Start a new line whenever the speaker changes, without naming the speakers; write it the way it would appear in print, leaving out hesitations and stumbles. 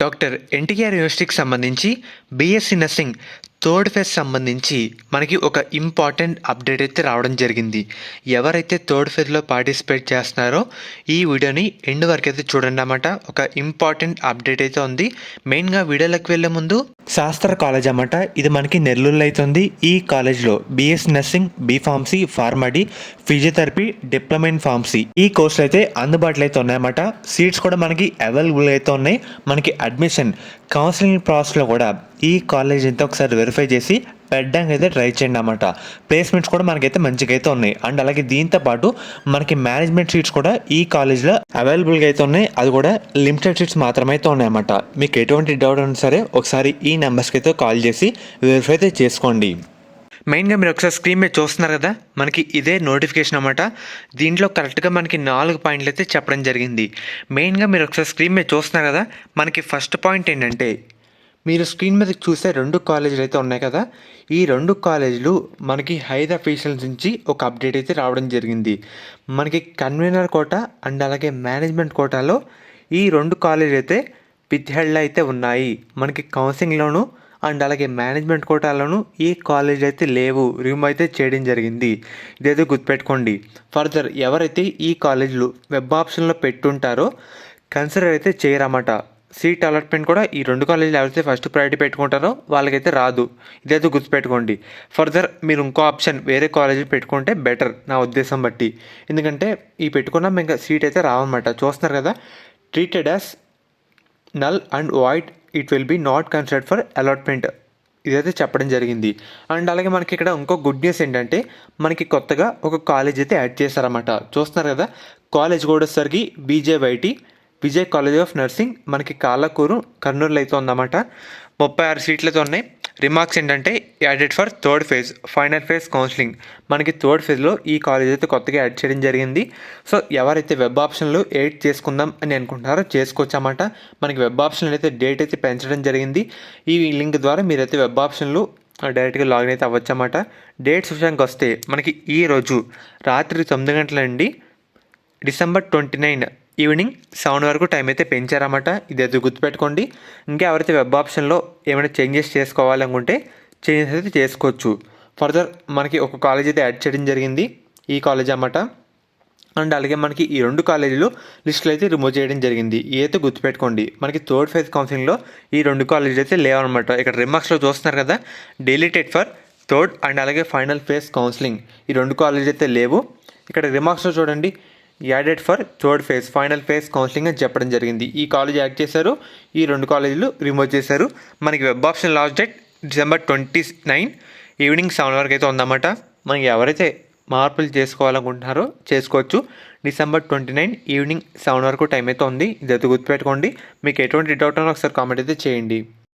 Doctor NTR యూనివర్సిటీకి సంబంధించి BSc nursing third phase సంబంధించి మనకి ఒక ఇంపార్టెంట్ అప్డేట్ అయితే రావడం జరిగింది. ఎవరైతే థర్డ్ ఫేజ్లో పార్టిసిపేట్ చేస్తున్నారో ఈ వీడియోని ఎండ్ వరకు అయితే చూడండి అన్నమాట. ఒక ఇంపార్టెంట్ అప్డేట్ అయితే ఉంది. మెయిన్గా వీడియోలోకి వెళ్ళే ముందు శాస్త్ర కాలేజ్ అన్నమాట. ఇది మనకి నెల్లూరులో అయితే ఉంది. ఈ కాలేజ్లో BSc nursing, B Pharmacy, PharmD, physiotherapy, diploma in pharmacy ఈ కోర్సులు అయితే అందుబాటులో అయితే ఉన్నాయన్నమాట. సీట్స్ కూడా మనకి అవైలబుల్ అయితే ఉన్నాయి. మనకి అడ్మిషన్ కౌన్సిలింగ్ ప్రాసెస్లో కూడా ఈ కాలేజ్ అయితే ఒకసారి వెరిఫై చేసి పెట్టడానికి అయితే ట్రై చేయండి అన్నమాట. ప్లేస్మెంట్స్ కూడా మనకైతే మంచిగా అయితే ఉన్నాయి. అండ్ అలాగే దీంతో పాటు మనకి మేనేజ్మెంట్ సీట్స్ కూడా ఈ కాలేజ్లో అవైలబుల్గా అయితే ఉన్నాయి. అది కూడా లిమిటెడ్ సీట్స్ మాత్రమే అయితే ఉన్నాయన్నమాట. మీకు ఎటువంటి డౌట్ ఉన్నా సరే ఒకసారి ఈ నెంబర్స్కి అయితే కాల్ చేసి వెరిఫై అయితే చేసుకోండి. మెయిన్గా మీరు ఒకసారి స్క్రీన్ మీద చూస్తున్నారు కదా, మనకి ఇదే నోటిఫికేషన్ అన్నమాట. దీంట్లో కరెక్ట్గా మనకి 4 పాయింట్లు అయితే చెప్పడం జరిగింది. మెయిన్గా మీరు ఒకసారి స్క్రీన్ మీద చూస్తున్నారు కదా, మనకి ఫస్ట్ పాయింట్ ఏంటంటే మీరు స్క్రీన్ మీద చూసే 2 కాలేజీలు అయితే ఉన్నాయి కదా, ఈ 2 కాలేజీలు మనకి హైర్ అఫీషియల్స్ నుంచి ఒక అప్డేట్ అయితే రావడం జరిగింది. మనకి కన్వీనర్ కోటా అండ్ అలాగే మేనేజ్మెంట్ కోటాలో ఈ 2 కాలేజీలు అయితే విద్యార్థులు అయితే ఉన్నాయి. మనకి కౌన్సిలింగ్లోను అండ్ అలాగే మేనేజ్మెంట్ కోటాలోను ఈ కాలేజీలు అయితే లేవు, రిమూవ్ అయితే చేయడం జరిగింది. ఇదైతే గుర్తుపెట్టుకోండి. ఫర్దర్ ఎవరైతే ఈ కాలేజీలు వెబ్ ఆప్షన్లో పెట్టుంటారో కన్సిడర్ అయితే చేయరన్నమాట. సీట్ అలాట్మెంట్ కూడా ఈ 2 కాలేజీలు ఎవరైతే ఫస్ట్ ప్రయారిటీ పెట్టుకుంటారో వాళ్ళకైతే రాదు. ఇదైతే గుర్తుపెట్టుకోండి. ఫర్దర్ మీరు ఇంకో ఆప్షన్ వేరే కాలేజీ పెట్టుకుంటే బెటర్ నా ఉద్దేశం బట్టి. ఎందుకంటే ఈ పెట్టుకున్నా ఇంకా సీట్ అయితే రావన్నమాట. చూస్తున్నారు కదా, treated as null and void, it will be not considered for allotment, ఇదైతే చెప్పడం జరిగింది. అండ్ అలాగే మనకి ఇక్కడ ఇంకో గుడ్ న్యూస్ ఏంటంటే మనకి కొత్తగా ఒక కాలేజ్ అయితే యాడ్ చేశారన్నమాట. చూస్తున్నారు కదా, కాలేజ్ కూడా వచ్చేసరికి బీజేవైటీ విజయ్ కాలేజ్ ఆఫ్ నర్సింగ్ మనకి కాళ్ళకూరు కర్నూలులో అయితే ఉందన్నమాట. 36 సీట్లతో ఉన్నాయి. రిమార్క్స్ ఏంటంటే added for third phase, final phase counselling. మనకి థర్డ్ ఫేజ్లో ఈ కాలేజ్ అయితే కొత్తగా యాడ్ చేయడం జరిగింది. సో ఎవరైతే వెబ్ ఆప్షన్లో ఎయిడ్ చేసుకుందాం అని అనుకుంటున్నారో చేసుకోవచ్చన్నమాట. మనకి వెబ్ ఆప్షన్లో అయితే డేట్ అయితే పెంచడం జరిగింది. ఈ లింక్ ద్వారా మీరైతే వెబ్ ఆప్షన్లో డైరెక్ట్గా లాగిన్ అయితే అవ్వచ్చన్నమాట. డేట్స్ విషయానికి వస్తే మనకి ఈరోజు రాత్రి 9 గంటల నుండి December 29 ఈవినింగ్ 7 వరకు టైం అయితే పెంచారన్నమాట. ఇదైతే గుర్తుపెట్టుకోండి. ఇంకా ఎవరైతే వెబ్ ఆప్షన్లో ఏమైనా చేంజెస్ చేసుకోవాలనుకుంటే చేంజెస్ అయితే చేసుకోవచ్చు. ఫర్దర్ మనకి ఒక కాలేజ్ అయితే యాడ్ చేయడం జరిగింది, ఈ కాలేజ్ అన్నమాట. అండ్ అలాగే మనకి ఈ 2 కాలేజీలు లిస్టులు అయితే రిమూవ్ చేయడం జరిగింది. ఇదైతే గుర్తుపెట్టుకోండి. మనకి థర్డ్ ఫేజ్ కౌన్సిలింగ్లో ఈ 2 కాలేజీలు అయితే లేవన్నమాట. ఇక్కడ రిమార్క్స్లో చూస్తున్నారు కదా, డెలిటెడ్ ఫర్ థర్డ్ అండ్ అలాగే ఫైనల్ ఫేజ్ కౌన్సిలింగ్, ఈ 2 కాలేజీలు అయితే లేవు. ఇక్కడ రిమార్క్స్లో చూడండి, added for third phase, final phase counselling అని చెప్పడం జరిగింది. ఈ కాలేజ్ యాడ్ చేశారు, ఈ 2 కాలేజీలు రిమూవ్ చేశారు. మనకి web option last date December 29 evening 7 వరకు అయితే ఉందన్నమాట. మనకి ఎవరైతే మార్పులు చేసుకోవాలనుకుంటున్నారో చేసుకోవచ్చు. December 29 ఈవినింగ్ 7 వరకు టైం అయితే ఉంది. ఇదైతే గుర్తుపెట్టుకోండి. మీకు ఎటువంటి డౌట్ ఉన్నా ఒకసారి కామెంట్ అయితే చేయండి.